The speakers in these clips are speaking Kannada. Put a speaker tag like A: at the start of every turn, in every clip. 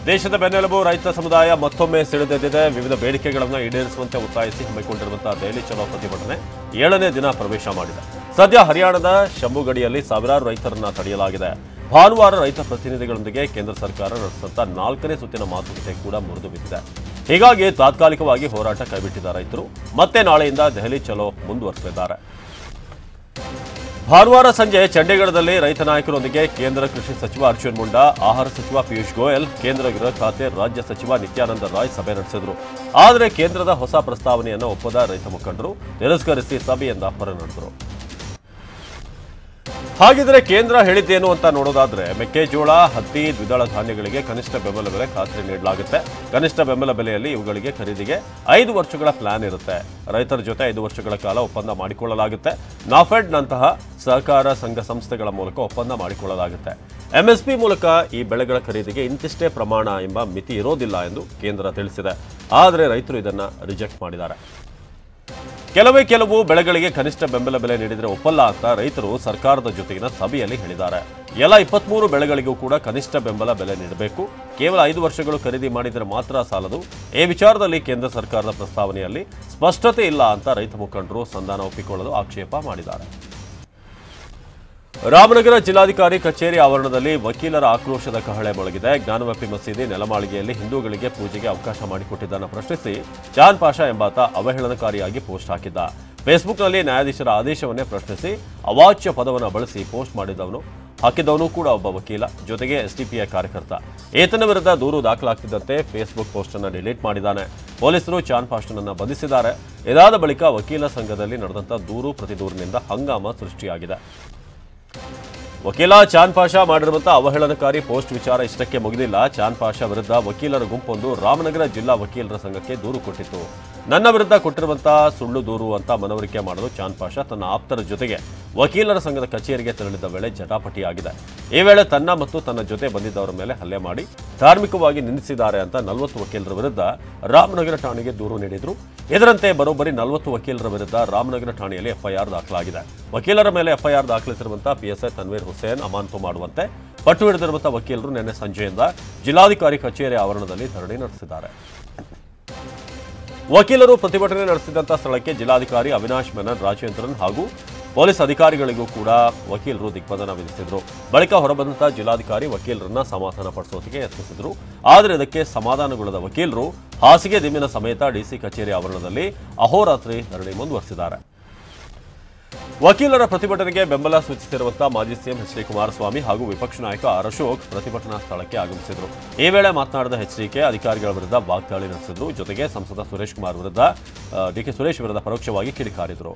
A: ದೇಶದ ಬೆನ್ನೆಲುಬು ರೈತ ಸಮುದಾಯ ಮತ್ತೊಮ್ಮೆ ಸಿಡಿದೆದ್ದಿದೆ. ವಿವಿಧ ಬೇಡಿಕೆಗಳನ್ನು ಈಡೇರಿಸುವಂತೆ ಒತ್ತಾಯಿಸಿ ಹಮ್ಮಿಕೊಂಡಿರುವಂತಹ ದೆಹಲಿ ಚಲೋ ಪ್ರತಿಭಟನೆ 7ನೇ ದಿನ ಪ್ರವೇಶ ಮಾಡಿದೆ. ಸದ್ಯ ಹರಿಯಾಣದ ಶಂಭುಗಡಿಯಲ್ಲಿ ಸಾವಿರಾರು ರೈತರನ್ನ ತಡೆಯಲಾಗಿದೆ. ಭಾನುವಾರ ರೈತ ಪ್ರತಿನಿಧಿಗಳೊಂದಿಗೆ ಕೇಂದ್ರ ಸರ್ಕಾರ ನಡೆಸಿದಂತ 4ನೇ ಸುತ್ತಿನ ಮಾತುಕತೆ ಕೂಡ ಮುರಿದು ಬಿದ್ದಿದೆ. ಹೀಗಾಗಿ ತಾತ್ಕಾಲಿಕವಾಗಿ ಹೋರಾಟ ಕೈಬಿಟ್ಟಿದ್ದ ರೈತರು ಮತ್ತೆ ನಾಳೆಯಿಂದ ದೆಹಲಿ ಚಲೋ ಮುಂದುವರಿಸಲಿದ್ದಾರೆ. ಭಾನುವಾರ ಸಂಜೆ ಚಂಡೀಗಢದಲ್ಲಿ ರೈತ ನಾಯಕರೊಂದಿಗೆ ಕೇಂದ್ರ ಕೃಷಿ ಸಚಿವ ಅರ್ಜುನ್ ಮುಂಡಾ, ಆಹಾರ ಸಚಿವ ಪಿಯೂಷ್ ಗೋಯಲ್, ಕೇಂದ್ರ ಗೃಹ ಖಾತೆ ರಾಜ್ಯ ಸಚಿವ ನಿತ್ಯಾನಂದ ರಾಯ್ ಸಭೆ ನಡೆಸಿದರು. ಆದರೆ ಕೇಂದ್ರದ ಹೊಸ ಪ್ರಸ್ತಾವನೆಯನ್ನು ಒಪ್ಪದ ರೈತ ಮುಖಂಡರು ತಿರಸ್ಕರಿಸಿ ಸಭೆಯಿಂದ ಹೊರನಡೆದರು. ಹಾಗಿದ್ರೆ ಕೇಂದ್ರ ಹೇಳಿದ್ದೇನು ಅಂತ ನೋಡೋದಾದ್ರೆ, ಮೆಕ್ಕೆಜೋಳ, ಹತ್ತಿ, ದ್ವಿದಳ ಧಾನ್ಯಗಳಿಗೆ ಕನಿಷ್ಠ ಬೆಂಬಲ ಬೆಲೆ ಖಾತ್ರಿ ನೀಡಲಾಗುತ್ತೆ. ಕನಿಷ್ಠ ಬೆಂಬಲ ಬೆಲೆಯಲ್ಲಿ ಇವುಗಳಿಗೆ ಖರೀದಿಗೆ 5 ವರ್ಷಗಳ ಪ್ಲಾನ್ ಇರುತ್ತೆ. ರೈತರ ಜೊತೆ 5 ವರ್ಷಗಳ ಕಾಲ ಒಪ್ಪಂದ ಮಾಡಿಕೊಳ್ಳಲಾಗುತ್ತೆ. ನಾಫೆಡ್ನಂತಹ ಸಹಕಾರ ಸಂಘ ಸಂಸ್ಥೆಗಳ ಮೂಲಕ ಒಪ್ಪಂದ ಮಾಡಿಕೊಳ್ಳಲಾಗುತ್ತೆ. ಎಂಎಸ್ಪಿ ಮೂಲಕ ಈ ಬೆಳೆಗಳ ಖರೀದಿಗೆ ಇಂತಿಷ್ಟೇ ಪ್ರಮಾಣ ಎಂಬ ಮಿತಿ ಇರೋದಿಲ್ಲ ಎಂದು ಕೇಂದ್ರ ತಿಳಿಸಿದೆ. ಆದರೆ ರೈತರು ಇದನ್ನು ರಿಜೆಕ್ಟ್ ಮಾಡಿದ್ದಾರೆ. ಕೆಲವು ಬೆಳೆಗಳಿಗೆ ಕನಿಷ್ಠ ಬೆಂಬಲ ಬೆಲೆ ನೀಡಿದರೆ ಒಪ್ಪಲ್ಲ ಅಂತ ರೈತರು ಸರ್ಕಾರದ ಜೊತೆಗಿನ ಸಭೆಯಲ್ಲಿ ಹೇಳಿದ್ದಾರೆ. ಎಲ್ಲ 23 ಬೆಳೆಗಳಿಗೂ ಕೂಡ ಕನಿಷ್ಠ ಬೆಂಬಲ ಬೆಲೆ ನೀಡಬೇಕು. ಕೇವಲ 5 ವರ್ಷಗಳು ಖರೀದಿ ಮಾಡಿದರೆ ಮಾತ್ರ ಸಾಲದು. ಈ ವಿಚಾರದಲ್ಲಿ ಕೇಂದ್ರ ಸರ್ಕಾರದ ಪ್ರಸ್ತಾವನೆಯಲ್ಲಿ ಸ್ಪಷ್ಟತೆ ಇಲ್ಲ ಅಂತ ರೈತ ಮುಖಂಡರು ಸಂಧಾನ ಒಪ್ಪಿಕೊಳ್ಳಲು ಆಕ್ಷೇಪ ಮಾಡಿದ್ದಾರೆ. ರಾಮನಗರ ಜಿಲ್ಲಾಧಿಕಾರಿ ಕಚೇರಿ ಆವರಣದಲ್ಲಿ ವಕೀಲರ ಆಕ್ರೋಶದ ಕಹಳೆ ಮೊಳಗಿದೆ. ಜ್ಞಾನವ್ಯಾಪಿ ಮಸೀದಿ ನೆಲಮಾಳಿಗೆಯಲ್ಲಿ ಹಿಂದೂಗಳಿಗೆ ಪೂಜೆಗೆ ಅವಕಾಶ ಮಾಡಿಕೊಟ್ಟಿದ್ದನ್ನು ಪ್ರಶ್ನಿಸಿ ಚಾನ್ ಪಾಷಾ ಎಂಬಾತ ಅವಹೇಳನಕಾರಿಯಾಗಿ ಪೋಸ್ಟ್ ಹಾಕಿದ್ದ. ಫೇಸ್ಬುಕ್ನಲ್ಲಿ ನ್ಯಾಯಾಧೀಶರ ಆದೇಶವನ್ನೇ ಪ್ರಶ್ನಿಸಿ ಅವಾಚ್ಯ ಪದವನ್ನು ಬಳಸಿ ಪೋಸ್ಟ್ ಹಾಕಿದವನು ಕೂಡ ಒಬ್ಬ ವಕೀಲ, ಜೊತೆಗೆ ಎಸ್ಡಿಪಿಐ ಕಾರ್ಯಕರ್ತ. ಈತನ ವಿರುದ್ಧ ದೂರು ದಾಖಲಾಗ್ತಿದ್ದಂತೆ ಫೇಸ್ಬುಕ್ ಪೋಸ್ಟ್ ಅನ್ನು ಡಿಲೀಟ್ ಮಾಡಿದ್ದಾನೆ. ಪೊಲೀಸರು ಚಾನ್ ಪಾಷಾನನ್ನು ಬಂಧಿಸಿದ್ದಾರೆ. ಇದಾದ ಬಳಿಕ ವಕೀಲ ಸಂಘದಲ್ಲಿ ನಡೆದಂಥ ದೂರು ಪ್ರತಿದೂರಿನಿಂದ ಹಂಗಾಮ ಸೃಷ್ಟಿಯಾಗಿದೆ. ವಕೀಲ ಚಾನ್ ಪಾಷಾ ಮಾಡಿರುವಂತಹ ಅವಹೇಳನಕಾರಿ ಪೋಸ್ಟ್ ವಿಚಾರ ಇಷ್ಟಕ್ಕೆ ಮುಗಿದಿಲ್ಲ. ಚಾನ್ ಪಾಷಾ ವಿರುದ್ಧ ವಕೀಲರ ಗುಂಪೊಂದು ರಾಮನಗರ ಜಿಲ್ಲಾ ವಕೀಲರ ಸಂಘಕ್ಕೆ ದೂರು ಕೊಟ್ಟಿತ್ತು. ನನ್ನ ವಿರುದ್ಧ ಕೊಟ್ಟಿರುವಂತಹ ಸುಳ್ಳು ದೂರು ಅಂತ ಮನವರಿಕೆ ಮಾಡಲು ಚಾನ್ ಪಾಷಾ ತನ್ನ ಆಪ್ತರ ಜೊತೆಗೆ ವಕೀಲರ ಸಂಘದ ಕಚೇರಿಗೆ ತೆರಳಿದ ವೇಳೆ ಜಟಾಪಟಿಯಾಗಿದೆ. ಈ ವೇಳೆ ತನ್ನ ಮತ್ತು ತನ್ನ ಜೊತೆ ಬಂದಿದ್ದವರ ಮೇಲೆ ಹಲ್ಲೆ ಮಾಡಿ ಧಾರ್ಮಿಕವಾಗಿ ನಿಂದಿಸಿದ್ದಾರೆ ಅಂತ 40 ವಕೀಲರ ವಿರುದ್ಧ ರಾಮನಗರ ಠಾಣೆಗೆ ದೂರು ನೀಡಿದ್ರು. ಇದರಂತೆ ಬರೋಬ್ಬರಿ 40 ವಕೀಲರ ವಿರುದ್ಧ ರಾಮನಗರ ಠಾಣೆಯಲ್ಲಿ ಎಫ್ಐಆರ್ ದಾಖಲಾಗಿದೆ. ವಕೀಲರ ಮೇಲೆ ಎಫ್ಐಆರ್ ದಾಖಲಿಸಿರುವಂತಹ ಪಿಎಸ್ಐ ತನ್ವೀರ್ ಹುಸೇನ್ ಅಮಾನತು ಮಾಡುವಂತೆ ಪಟ್ಟು ಹಿಡಿದಿರುವಂತಹ ವಕೀಲರು ನಿನ್ನೆ ಸಂಜೆಯಿಂದ ಜಿಲ್ಲಾಧಿಕಾರಿ ಕಚೇರಿ ಆವರಣದಲ್ಲಿ ಧರಣಿ ನಡೆಸಿದ್ದಾರೆ. ವಕೀಲರು ಪ್ರತಿಭಟನೆ ನಡೆಸಿದಂತಹ ಸ್ಥಳಕ್ಕೆ ಜಿಲ್ಲಾಧಿಕಾರಿ ಅವಿನಾಶ್ ಮೆನನ್, ರಾಜೇಂದ್ರನ್ ಹಾಗೂ ಪೊಲೀಸ್ ಅಧಿಕಾರಿಗಳಿಗೂ ಕೂಡ ವಕೀಲರು ದಿಗ್ಬಂಧನ ವಿಧಿಸಿದ್ರು. ಬಳಿಕ ಹೊರಬಂದಂತಹ ಜಿಲ್ಲಾಧಿಕಾರಿ ವಕೀಲರನ್ನ ಸಮಾಧಾನ ಪಡಿಸೋದಕ್ಕೆ ಯತ್ನಿಸಿದ್ರು. ಆದರೆ ಇದಕ್ಕೆ ಸಮಾಧಾನಗೊಳ್ಳದ ವಕೀಲರು ಹಾಸಿಗೆ ದಿಮ್ಮಿನ ಸಮೇತ ಡಿಸಿ ಕಚೇರಿ ಆವರಣದಲ್ಲಿ ಅಹೋರಾತ್ರಿ ಧರಣಿ ಮುಂದುವರೆಸಿದ್ದಾರೆ. ವಕೀಲರ ಪ್ರತಿಭಟನೆಗೆ ಬೆಂಬಲ ಸೂಚಿಸಿರುವಂತಹ ಮಾಜಿ ಸಿಎಂ ಎಚ್ ಡಿ ಕುಮಾರಸ್ವಾಮಿ ಹಾಗೂ ವಿಪಕ್ಷ ನಾಯಕ ಆರ್ ಅಶೋಕ್ ಪ್ರತಿಭಟನಾ ಸ್ಥಳಕ್ಕೆ ಆಗಮಿಸಿದರು. ಈ ವೇಳೆ ಮಾತನಾಡಿದ ಎಚ್ಡಿಕೆ ಅಧಿಕಾರಿಗಳ ವಿರುದ್ಧ ವಾಗ್ದಾಳಿ ನಡೆಸಿದ್ರು. ಜೊತೆಗೆ ಸಂಸದ ಸುರೇಶ್ ಕುಮಾರ್ ವಿರುದ್ಧ ಡಿಕೆ ಸುರೇಶ್ ವಿರುದ್ಧ ಪರೋಕ್ಷವಾಗಿ ಕಿಡಿಕಾರಿದರು.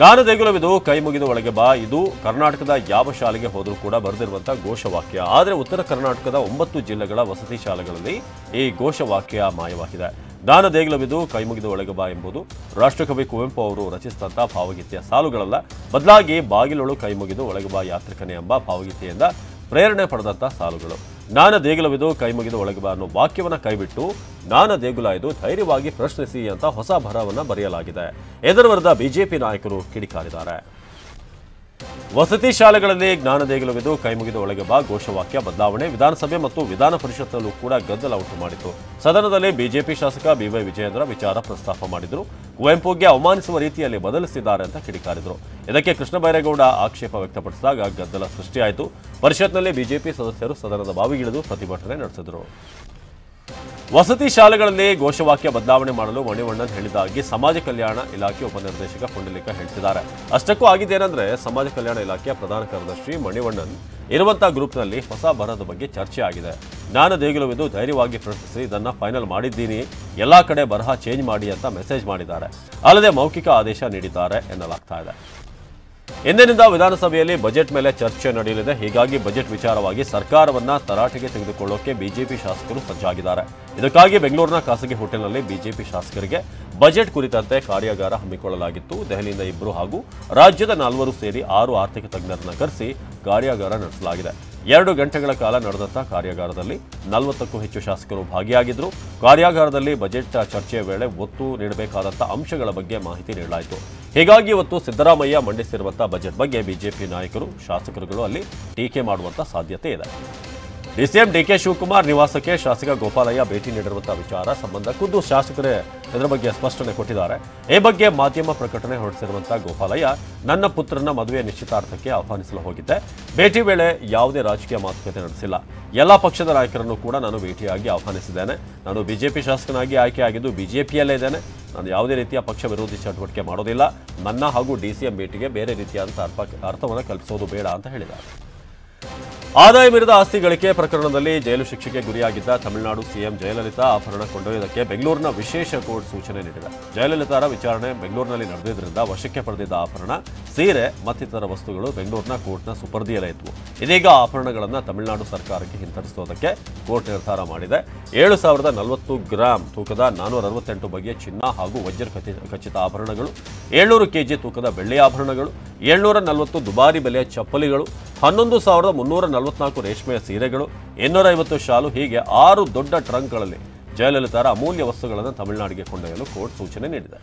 A: ನಾನು ದೇಗುಲವಿದು ಕೈ ಮುಗಿದು ಒಳಗೆ ಬಾ, ಇದು ಕರ್ನಾಟಕದ ಯಾವ ಶಾಲೆಗೆ ಹೋದರೂ ಕೂಡ ಬರೆದಿರುವಂತಹ ಘೋಷವಾಕ್ಯ. ಆದರೆ ಉತ್ತರ ಕರ್ನಾಟಕದ 9 ಜಿಲ್ಲೆಗಳ ವಸತಿ ಶಾಲೆಗಳಲ್ಲಿ ಈ ಘೋಷವಾಕ್ಯ ಮಾಯವಾಗಿದೆ. ಜ್ಞಾನ ದೇಗುಲವಿದು ಕೈ ಮುಗಿದು ಒಳಗೆ ಬಾ ಎಂಬುದು ರಾಷ್ಟ್ರಕವಿ ಕುವೆಂಪು ಅವರು ರಚಿಸಿದಂತಹ ಭಾವಗೀತೆಯ ಸಾಲುಗಳಲ್ಲ, ಬದಲಾಗಿ ಬಾಗಿಲೊಳು ಕೈ ಮುಗಿದು ಒಳಗೆ ಬಾ ಯಾತ್ರಿಕನೇ ಎಂಬ ಭಾವಗೀತೆಯಿಂದ ಪ್ರೇರಣೆ ಪಡೆದಂತಹ ಸಾಲುಗಳು. ಜ್ಞಾನ ದೇಗುಲವಿದು ಕೈ ಮುಗಿದು ಒಳಗೆ ಬಾ ಅನ್ನೋ ವಾಕ್ಯವನ್ನು ಕೈಬಿಟ್ಟು ಜ್ಞಾನ ದೇಗುಲ ಇದು ಧೈರ್ಯವಾಗಿ ಪ್ರಶ್ನಿಸಿ ಅಂತ ಹೊಸ ಬರಹವನ್ನು ಬರೆಯಲಾಗಿದೆ. ಇದರ ವಿರುದ್ಧ ಬಿಜೆಪಿ ನಾಯಕರು ಕಿಡಿಕಾರಿದ್ದಾರೆ. ವಸತಿ ಶಾಲೆಗಳಲ್ಲಿ ಜ್ಞಾನ ದೇಗುಲವಿದು ಕೈ ಮುಗಿದು ಒಳಗೆ ಬಾ ಘೋಷವಾಕ್ಯ ಬದಲಾವಣೆ ವಿಧಾನಸಭೆ ಮತ್ತು ವಿಧಾನ ಪರಿಷತ್ನಲ್ಲೂ ಕೂಡ ಗದ್ದಲ ಉಂಟು ಮಾಡಿತು. ಸದನದಲ್ಲಿ ಬಿಜೆಪಿ ಶಾಸಕ ಬಿವೈ ವಿಜಯೇಂದ್ರ ವಿಚಾರ ಪ್ರಸ್ತಾಪ ಮಾಡಿದರು. ಕುವೆಂಪುಗೆ ಅವಮಾನಿಸುವ ರೀತಿಯಲ್ಲಿ ಬದಲಿಸಿದ್ದಾರೆ ಅಂತ ಕಿಡಿಕಾರಿದರು. ಇದಕ್ಕೆ ಕೃಷ್ಣ ಬೈರೇಗೌಡ ಆಕ್ಷೇಪ ವ್ಯಕ್ತಪಡಿಸಿದಾಗ ಗದ್ದಲ ಸೃಷ್ಟಿಯಾಯಿತು. ಪರಿಷತ್ನಲ್ಲಿ ಬಿಜೆಪಿ ಸದಸ್ಯರು ಸದನದ ಬಾವಿಗಿಳಿದು ಪ್ರತಿಭಟನೆ ನಡೆಸಿದರು. ವಸತಿ ಶಾಲೆಗಳಲ್ಲಿ ಘೋಷವಾಕ್ಯ ಬದಲಾವಣೆ ಮಾಡಲು ಮಣಿವಣ್ಣನ್ ಹೇಳಿದ್ದಾಗಿ ಸಮಾಜ ಕಲ್ಯಾಣ ಇಲಾಖೆ ಉಪನಿರ್ದೇಶಕ ಪುಂಡಲಿಕ ಹೇಳ್ತಿದ್ದಾರೆ. ಅಷ್ಟಕ್ಕೂ ಆಗಿದ್ದೇನೆಂದ್ರೆ ಸಮಾಜ ಕಲ್ಯಾಣ ಇಲಾಖೆಯ ಪ್ರಧಾನ ಕಾರ್ಯದರ್ಶಿ ಮಣಿವಣ್ಣನ್ ಇರುವಂತಹ ಗ್ರೂಪ್ನಲ್ಲಿ ಹೊಸ ಬರಹದ ಬಗ್ಗೆ ಚರ್ಚೆ ಆಗಿದೆ. ಜ್ಞಾನ ದೇಗುಲವಿದು ಧೈರ್ಯವಾಗಿ ಪ್ರಶ್ನಿಸಿ ಇದನ್ನ ಫೈನಲ್ ಮಾಡಿದ್ದೀನಿ, ಎಲ್ಲಾ ಕಡೆ ಬರಹ ಚೇಂಜ್ ಮಾಡಿ ಅಂತ ಮೆಸೇಜ್ ಮಾಡಿದ್ದಾರೆ. ಅಲ್ಲದೆ ಮೌಖಿಕ ಆದೇಶ ನೀಡಿದ್ದಾರೆ ಎನ್ನಲಾಗ್ತಾ ಇದೆ. ಇಂದಿನಿಂದ ವಿಧಾನಸಭೆಯಲ್ಲಿ ಬಜೆಟ್ ಮೇಲೆ ಚರ್ಚೆ ನಡೆಯಲಿದೆ. ಹೀಗಾಗಿ ಬಜೆಟ್ ವಿಚಾರವಾಗಿ ಸರ್ಕಾರವನ್ನ ತರಾಟೆಗೆ ತೆಗೆದುಕೊಳ್ಳೋಕೆ ಬಿಜೆಪಿ ಶಾಸಕರು ಸಜ್ಜಾಗಿದ್ದಾರೆ. ಇದಕ್ಕಾಗಿ ಬೆಂಗಳೂರಿನ ಖಾಸಗಿ ಹೋಟೆಲ್ನಲ್ಲಿ ಬಿಜೆಪಿ ಶಾಸಕರಿಗೆ ಬಜೆಟ್ ಕುರಿತಂತೆ ಕಾರ್ಯಾಗಾರ ಹಮ್ಮಿಕೊಳ್ಳಲಾಗಿತ್ತು. ದೆಹಲಿಯಿಂದ 2 ಹಾಗೂ ರಾಜ್ಯದ 4 ಸೇರಿ 6 ಆರ್ಥಿಕ ತಜ್ಞರನ್ನ ಕರೆಸಿ ಕಾರ್ಯಾಗಾರ ನಡೆಸಲಾಗಿದೆ. 2 ಗಂಟೆಗಳ ಕಾಲ ನಡೆದಂತಹ ಕಾರ್ಯಾಗಾರದಲ್ಲಿ 40ಕ್ಕೂ ಹೆಚ್ಚು ಶಾಸಕರು ಭಾಗಿಯಾಗಿದ್ದರು. ಕಾರ್ಯಾಗಾರದಲ್ಲಿ ಬಜೆಟ್ ಚರ್ಚೆಯ ವೇಳೆ ಒತ್ತು ನೀಡಬೇಕಾದಂತಹ ಅಂಶಗಳ ಬಗ್ಗೆ ಮಾಹಿತಿ ನೀಡಲಾಯಿತು. ಹೀಗಾಗಿ ಇವತ್ತು ಸಿದ್ದರಾಮಯ್ಯ ಮಂಡಿಸಿರುವಂತಹ ಬಜೆಟ್ ಬಗ್ಗೆ ಬಿಜೆಪಿ ನಾಯಕರು ಶಾಸಕರುಗಳು ಅಲ್ಲಿ ಟೀಕೆ ಮಾಡುವಂತ ಸಾಧ್ಯತೆ ಇದೆ. ಡಿಸಿಎಂ ಡಿಕೆ ಶಿವಕುಮಾರ್ ನಿವಾಸಕ್ಕೆ ಶಾಸಕ ಗೋಪಾಲಯ್ಯ ಭೇಟಿ ನೀಡಿರುವಂತಹ ವಿಚಾರ ಸಂಬಂಧ ಖುದ್ದು ಶಾಸಕರೇ ಇದರ ಬಗ್ಗೆ ಸ್ಪಷ್ಟನೆ ಕೊಟ್ಟಿದ್ದಾರೆ. ಈ ಬಗ್ಗೆ ಮಾಧ್ಯಮ ಪ್ರಕಟಣೆ ಹೊರಡಿಸಿರುವಂತಹ ಗೋಪಾಲಯ್ಯ, ನನ್ನ ಪುತ್ರನ ಮದುವೆ ನಿಶ್ಚಿತಾರ್ಥಕ್ಕೆ ಆಹ್ವಾನಿಸಲು ಹೋಗಿದ್ದೆ. ಭೇಟಿ ವೇಳೆ ಯಾವುದೇ ರಾಜಕೀಯ ಮಾತುಕತೆ ನಡೆಸಿಲ್ಲ. ಎಲ್ಲ ಪಕ್ಷದ ನಾಯಕರನ್ನು ಕೂಡ ನಾನು ಭೇಟಿಯಾಗಿ ಆಹ್ವಾನಿಸಿದ್ದೇನೆ. ನಾನು ಬಿಜೆಪಿ ಶಾಸಕನಾಗಿ ಆಯ್ಕೆಯಾಗಿದ್ದು ಬಿಜೆಪಿಯಲ್ಲೇ ಇದ್ದೇನೆ. ನಾನು ಯಾವುದೇ ರೀತಿಯ ಪಕ್ಷ ವಿರೋಧಿ ಚಟುವಟಿಕೆ ಮಾಡೋದಿಲ್ಲ. ನನ್ನ ಹಾಗೂ ಡಿಸಿಎಂ ಭೇಟಿಗೆ ಬೇರೆ ರೀತಿಯಾದಂಥ ಅರ್ಥವನ್ನು ಕಲ್ಪಿಸೋದು ಬೇಡ ಅಂತ ಹೇಳಿದ್ದಾರೆ. ಆದಾಯ ಮೀರಿದ ಆಸ್ತಿ ಗಳಿಕೆ ಪ್ರಕರಣದಲ್ಲಿ ಜೈಲು ಶಿಕ್ಷೆಗೆ ಗುರಿಯಾಗಿದ್ದ ತಮಿಳುನಾಡು ಸಿಎಂ ಜಯಲಲಿತಾ ಆಭರಣ ಕೊಂಡೊಯ್ಯುವುದಕ್ಕೆ ಬೆಂಗಳೂರಿನ ವಿಶೇಷ ಕೋರ್ಟ್ ಸೂಚನೆ ನೀಡಿದೆ. ಜಯಲಲಿತಾರ ವಿಚಾರಣೆ ಬೆಂಗಳೂರಿನಲ್ಲಿ ನಡೆದಿದ್ದರಿಂದ ವಶಕ್ಕೆ ಪಡೆದಿದ್ದ ಆಭರಣ, ಸೀರೆ ಮತ್ತಿತರ ವಸ್ತುಗಳು ಬೆಂಗಳೂರಿನ ಕೋರ್ಟ್ನ ಸುಪರ್ದಿಯಲ್ಲೇ ಇದ್ವು. ಇದೀಗ ಆಭರಣಗಳನ್ನು ತಮಿಳುನಾಡು ಸರ್ಕಾರಕ್ಕೆ ಹಿಂತಿರುಗಿಸುವುದಕ್ಕೆ ಕೋರ್ಟ್ ನಿರ್ಧಾರ ಮಾಡಿದೆ. 7,040 ಗ್ರಾಂ ತೂಕದ 468 ಬಗೆಯ ಚಿನ್ನ ಹಾಗೂ ವಜ್ರ ಖಚಿತ ಆಭರಣಗಳು, 700 ಕೆಜಿ ತೂಕದ ಬೆಳ್ಳಿ ಆಭರಣಗಳು, 740 ದುಬಾರಿ ಬೆಲೆಯ ಚಪ್ಪಲಿಗಳು, 11,344 ರೇಷ್ಮೆಯ ಸೀರೆಗಳು, 250 ಶಾಲು, ಹೀಗೆ 6 ದೊಡ್ಡ ಟ್ರಂಕ್ಗಳಲ್ಲಿ ಜಯಲಲಿತಾರ ಅಮೂಲ್ಯ ವಸ್ತುಗಳನ್ನು ತಮಿಳುನಾಡಿಗೆ ಕೊಂಡೊಯ್ಯಲು ಕೋರ್ಟ್ ಸೂಚನೆ ನೀಡಿದೆ.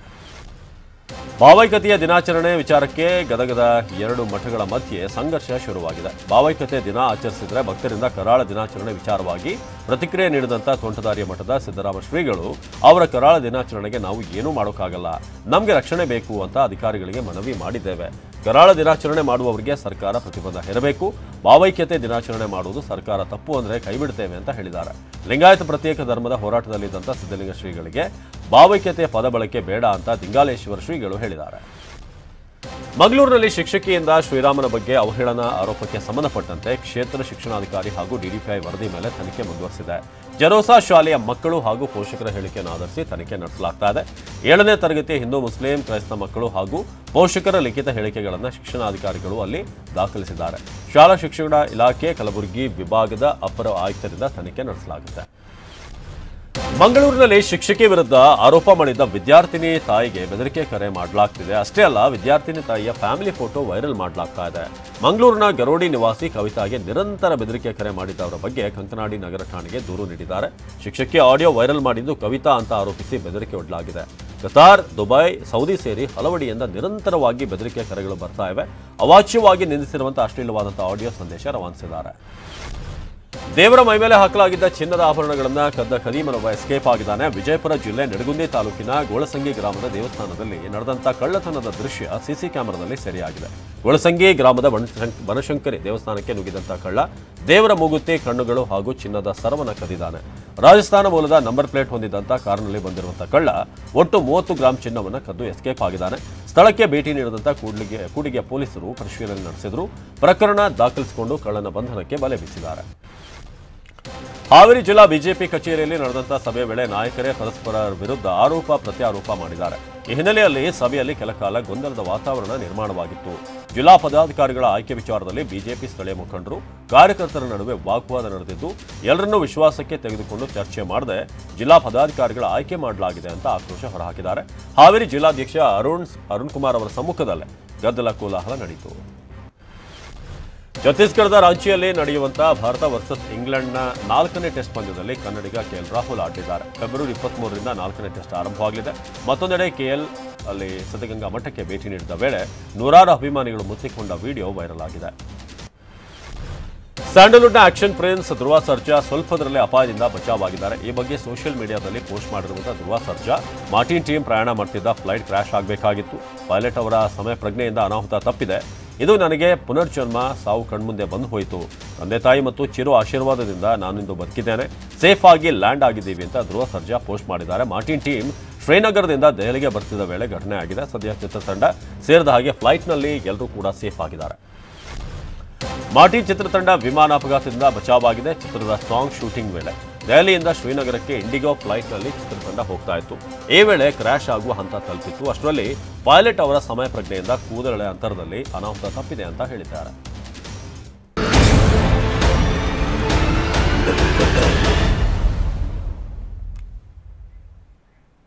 A: ಭಾವೈಕ್ಯತೆಯ ದಿನಾಚರಣೆ ವಿಚಾರಕ್ಕೆ ಗದಗದ 2 ಮಠಗಳ ಮಧ್ಯೆ ಸಂಘರ್ಷ ಶುರುವಾಗಿದೆ. ಭಾವೈಕ್ಯತೆ ದಿನ ಆಚರಿಸಿದರೆ ಭಕ್ತರಿಂದ ಕರಾಳ ದಿನಾಚರಣೆ ವಿಚಾರವಾಗಿ ಪ್ರತಿಕ್ರಿಯೆ ನೀಡಿದಂಥ ತೋಂಟದಾರ್ಯ ಮಠದ ಸಿದ್ದರಾಮ ಶ್ರೀಗಳು, ಅವರ ಕರಾಳ ದಿನಾಚರಣೆಗೆ ನಾವು ಏನೂ ಮಾಡೋಕ್ಕಾಗಲ್ಲ, ನಮಗೆ ರಕ್ಷಣೆ ಬೇಕು ಅಂತ ಅಧಿಕಾರಿಗಳಿಗೆ ಮನವಿ ಮಾಡಿದ್ದೇವೆ. ಕರಾಳ ದಿನಾಚರಣೆ ಮಾಡುವವರಿಗೆ ಸರ್ಕಾರ ಪ್ರತಿಬಂಧ ಹೇರಬೇಕು. ಭಾವೈಕ್ಯತೆ ದಿನಾಚರಣೆ ಮಾಡುವುದು ಸರ್ಕಾರ ತಪ್ಪು ಅಂದರೆ ಕೈಬಿಡ್ತೇವೆ ಅಂತ ಹೇಳಿದ್ದಾರೆ. ಲಿಂಗಾಯತ ಪ್ರತ್ಯೇಕ ಧರ್ಮದ ಹೋರಾಟದಲ್ಲಿದ್ದಂಥ ಸಿದ್ದಲಿಂಗ ಶ್ರೀಗಳಿಗೆ ಭಾವೈಕ್ಯತೆಯ ಪದ ಬಳಕೆ ಬೇಡ ಅಂತ ದಿಂಗಾಲೇಶ್ವರ ಶ್ರೀಗಳು ಹೇಳಿದ್ದಾರೆ. ಮಂಗಳೂರಿನಲ್ಲಿ ಶಿಕ್ಷಕಿಯಿಂದ ಶ್ರೀರಾಮನ ಬಗ್ಗೆ ಅವಹೇಳನ ಆರೋಪಕ್ಕೆ ಸಂಬಂಧಪಟ್ಟಂತೆ ಕ್ಷೇತ್ರ ಶಿಕ್ಷಣಾಧಿಕಾರಿ ಹಾಗೂ ಡಿಡಿಪಿಐ ವರದಿ ಮೇಲೆ ತನಿಖೆ ಮುಂದುವರೆಸಿದೆ. ಜರೋಸಾ ಶಾಲೆಯ ಮಕ್ಕಳು ಹಾಗೂ ಪೋಷಕರ ಹೇಳಿಕೆಯನ್ನು ಆಧರಿಸಿ ತನಿಖೆ ನಡೆಸಲಾಗ್ತಾ ಇದೆ. 7ನೇ ತರಗತಿಯ ಹಿಂದೂ ಮುಸ್ಲಿಂ ಕ್ರೈಸ್ತ ಮಕ್ಕಳು ಹಾಗೂ ಪೋಷಕರ ಲಿಖಿತ ಹೇಳಿಕೆಗಳನ್ನು ಶಿಕ್ಷಣಾಧಿಕಾರಿಗಳು ಅಲ್ಲಿ ದಾಖಲಿಸಿದ್ದಾರೆ. ಶಾಲಾ ಶಿಕ್ಷಣ ಇಲಾಖೆ ಕಲಬುರಗಿ ವಿಭಾಗದ ಅಪರ ಆಯುಕ್ತರಿಂದ ತನಿಖೆ ನಡೆಸಲಾಗುತ್ತೆ. ಮಂಗಳೂರಿನಲ್ಲಿ ಶಿಕ್ಷಕಿ ವಿರುದ್ಧ ಆರೋಪ ಮಾಡಿದ್ದ ವಿದ್ಯಾರ್ಥಿನಿ ತಾಯಿಗೆ ಬೆದರಿಕೆ ಕರೆ ಮಾಡಲಾಗ್ತಿದೆ. ಅಷ್ಟೇ ಅಲ್ಲ, ವಿದ್ಯಾರ್ಥಿನಿ ತಾಯಿಯ ಫ್ಯಾಮಿಲಿ ಫೋಟೋ ವೈರಲ್ ಮಾಡಲಾಗ್ತಾ ಇದೆ. ಮಂಗಳೂರಿನ ಗರೋಡಿ ನಿವಾಸಿ ಕವಿತಾಗೆ ನಿರಂತರ ಬೆದರಿಕೆ ಕರೆ ಮಾಡಿದ್ದವರ ಬಗ್ಗೆ ಕಂಕನಾಡಿ ನಗರ ಠಾಣೆಗೆ ದೂರು ನೀಡಿದ್ದಾರೆ. ಶಿಕ್ಷಕಿ ಆಡಿಯೋ ವೈರಲ್ ಮಾಡಿದ್ದು ಕವಿತಾ ಅಂತ ಆರೋಪಿಸಿ ಬೆದರಿಕೆ ಒಡ್ಡಲಾಗಿದೆ. ಕತಾರ್, ದುಬೈ, ಸೌದಿ ಸೇರಿ ಹಲವಡಿಯಿಂದ ನಿರಂತರವಾಗಿ ಬೆದರಿಕೆ ಕರೆಗಳು ಬರ್ತಾ ಇವೆ. ಅವಾಚ್ಯವಾಗಿ ನಿಂದಿಸಿರುವಂತಹ ಅಶ್ಲೀಲವಾದಂತಹ ಆಡಿಯೋ ಸಂದೇಶ ರವಾನಿಸಿದ್ದಾರೆ. ದೇವರ ಮೈಮೇಲೆ ಹಾಕಲಾಗಿದ್ದ ಚಿನ್ನದ ಆಭರಣಗಳನ್ನು ಕದ್ದ ಖದೀಮನೊಬ್ಬ ಎಸ್ಕೇಪ್ ಆಗಿದ್ದಾನೆ. ವಿಜಯಪುರ ಜಿಲ್ಲೆ ನಿಡಗುಂದಿ ತಾಲೂಕಿನ ಗೋಳಸಂಗಿ ಗ್ರಾಮದ ದೇವಸ್ಥಾನದಲ್ಲಿ ನಡೆದಂಥ ಕಳ್ಳತನದ ದೃಶ್ಯ ಸಿಸಿ ಕ್ಯಾಮೆರಾದಲ್ಲಿ ಸೆರೆಯಾಗಿದೆ. ಗೋಳಸಂಗಿ ಗ್ರಾಮದ ಬನಶಂಕರಿ ದೇವಸ್ಥಾನಕ್ಕೆ ನುಗ್ಗಿದಂಥ ಕಳ್ಳ ದೇವರ ಮೂಗುತಿ, ಕಣ್ಣುಗಳು ಹಾಗೂ ಚಿನ್ನದ ಸರವನ್ನು ಕದಿದ್ದಾನೆ. ರಾಜಸ್ಥಾನ ಮೂಲದ ನಂಬರ್ ಪ್ಲೇಟ್ ಹೊಂದಿದ್ದಂಥ ಕಾರಿನಲ್ಲಿ ಬಂದಿರುವಂಥ ಕಳ್ಳ ಒಟ್ಟು 30 ಗ್ರಾಂ ಚಿನ್ನವನ್ನು ಕದ್ದು ಎಸ್ಕೇಪ್ ಆಗಿದ್ದಾನೆ. ಸ್ಥಳಕ್ಕೆ ಭೇಟಿ ನೀಡಿದಂಥ ಕೂಡಿಗೆ ಪೊಲೀಸರು ಪರಿಶೀಲನೆ ನಡೆಸಿದರು. ಪ್ರಕರಣ ದಾಖಲಿಸಿಕೊಂಡು ಕಳ್ಳನ ಬಂಧನಕ್ಕೆ ಬಲೆ ಬೀಸಿದ್ದಾರೆ. ಹಾವೇರಿ ಜಿಲ್ಲಾ ಬಿಜೆಪಿ ಕಚೇರಿಯಲ್ಲಿ ನಡೆದಂಥ ಸಭೆ ವೇಳೆ ನಾಯಕರೇ ಪರಸ್ಪರ ವಿರುದ್ಧ ಆರೋಪ ಪ್ರತ್ಯಾರೋಪ ಮಾಡಿದ್ದಾರೆ. ಈ ಹಿನ್ನೆಲೆಯಲ್ಲಿ ಸಭೆಯಲ್ಲಿ ಕೆಲಕಾಲ ಗೊಂದಲದ ವಾತಾವರಣ ನಿರ್ಮಾಣವಾಗಿತ್ತು. ಜಿಲ್ಲಾ ಪದಾಧಿಕಾರಿಗಳ ಆಯ್ಕೆ ವಿಚಾರದಲ್ಲಿ ಬಿಜೆಪಿ ಸ್ಥಳೀಯ ಮುಖಂಡರು ಕಾರ್ಯಕರ್ತರ ನಡುವೆ ವಾಗ್ವಾದ ನಡೆದಿದ್ದು, ಎಲ್ಲರನ್ನೂ ವಿಶ್ವಾಸಕ್ಕೆ ತೆಗೆದುಕೊಂಡು ಚರ್ಚೆ ಮಾಡದೆ ಜಿಲ್ಲಾ ಪದಾಧಿಕಾರಿಗಳ ಆಯ್ಕೆ ಮಾಡಲಾಗಿದೆ ಅಂತ ಆಕ್ರೋಶ ಹೊರಹಾಕಿದ್ದಾರೆ. ಹಾವೇರಿ ಜಿಲ್ಲಾಧ್ಯಕ್ಷ ಅರುಣ್ ಕುಮಾರ್ ಅವರ ಸಮ್ಮುಖದಲ್ಲೇ ಗದ್ದಲ ಕೋಲಾಹಲ ನಡೆಯಿತು. ಛತ್ತೀಸ್ಗಢದ ರಾಂಚಿಯಲ್ಲಿ ನಡೆಯುವಂತಹ ಭಾರತ ವರ್ಸಸ್ ಇಂಗ್ಲೆಂಡ್ನ 4ನೇ ಟೆಸ್ಟ್ ಪಂದ್ಯದಲ್ಲಿ ಕನ್ನಡಿಗ ಕೆಎಲ್ ರಾಹುಲ್ ಆಡಿದ್ದಾರೆ. ಫೆಬ್ರವರಿ 23ರಿಂದ 4ನೇ ಟೆಸ್ಟ್ ಆರಂಭವಾಗಲಿದೆ. ಮತ್ತೊಂದೆಡೆ ಕೆಎಲ್ ಅಲ್ಲಿ ಸಿದ್ಧಗಂಗಾ ಮಠಕ್ಕೆ ಭೇಟಿ ನೀಡಿದ ವೇಳೆ ನೂರಾರು ಅಭಿಮಾನಿಗಳು ಮುತ್ತಿಕೊಂಡ ವಿಡಿಯೋ ವೈರಲ್ ಆಗಿದೆ. ಸ್ಯಾಂಡಲ್ವುಡ್ನ ಆಕ್ಷನ್ ಪ್ರಿನ್ಸ್ ಧ್ರುವ ಸರ್ಜಾ ಸ್ವಲ್ಪದರಲ್ಲೇ ಅಪಾಯದಿಂದ ಬಚಾವಾಗಿದ್ದಾರೆ. ಈ ಬಗ್ಗೆ ಸೋಷಿಯಲ್ ಮೀಡಿಯಾದಲ್ಲಿ ಪೋಸ್ಟ್ ಮಾಡಿರುವಂತಹ ಧ್ರುವ ಸರ್ಜಾ, ಮಾರ್ಟಿನ್ ಟೀಮ್ ಪ್ರಯಾಣ ಮಾಡ್ತಿದ್ದ ಫ್ಲೈಟ್ ಕ್ರ್ಯಾಶ್ ಆಗಬೇಕಾಗಿತ್ತು. ಪೈಲಟ್ ಅವರ ಸಮಯ ಪ್ರಜ್ಞೆಯಿಂದ ಅನಾಹುತ ತಪ್ಪಿದೆ. ಇದು ನನಗೆ ಪುನರ್ಜನ್ಮ, ಸಾವು ಕಣ್ಮುಂದೆ ಬಂದು ಹೋಯಿತು. ತಂದೆ ತಾಯಿ ಮತ್ತು ಚಿರು ಆಶೀರ್ವಾದದಿಂದ ನಾನಿಂದು ಬದುಕಿದ್ದೇನೆ. ಸೇಫ್ ಆಗಿ ಲ್ಯಾಂಡ್ ಆಗಿದ್ದೀವಿ ಅಂತ ಧ್ರುವ ಸರ್ಜಾ ಪೋಸ್ಟ್ ಮಾಡಿದ್ದಾರೆ. ಮಾರ್ಟಿನ್ ಟೀಮ್ ಶ್ರೀನಗರದಿಂದ ದೆಹಲಿಗೆ ಬರ್ತಿದ್ದ ವೇಳೆ ಘಟನೆ ಆಗಿದೆ. ಸದ್ಯ ಚಿತ್ರತಂಡ ಸೇರಿದ ಹಾಗೆ ಫ್ಲೈಟ್ನಲ್ಲಿ ಎಲ್ಲರೂ ಕೂಡ ಸೇಫ್ ಆಗಿದ್ದಾರೆ. ಮಾರ್ಟಿನ್ ಚಿತ್ರತಂಡ ವಿಮಾನ ಅಪಘಾತದಿಂದ ಬಚಾವಾಗಿದೆ. ಚಿತ್ರದ ಸಾಂಗ್ ಶೂಟಿಂಗ್ ವೇಳೆ ದೆಹಲಿಯಿಂದ ಶ್ರೀನಗರಕ್ಕೆ ಇಂಡಿಗೋ ಫ್ಲೈಟ್ನಲ್ಲಿ ಚಿತ್ರತಂಡ ಹೋಗ್ತಾ ಇತ್ತು. ಈ ವೇಳೆ ಕ್ರ್ಯಾಶ್ ಆಗುವ ಹಂತ ತಲುಪಿತ್ತು. ಅಷ್ಟರಲ್ಲಿ ಪೈಲಟ್ ಅವರ ಸಮಯ ಪ್ರಜ್ಞೆಯಿಂದ ಕೂದಲೆಳೆ ಅಂತರದಲ್ಲಿ ಅನಾಹುತ ತಪ್ಪಿದೆ ಅಂತ ಹೇಳಿದ್ದಾರೆ.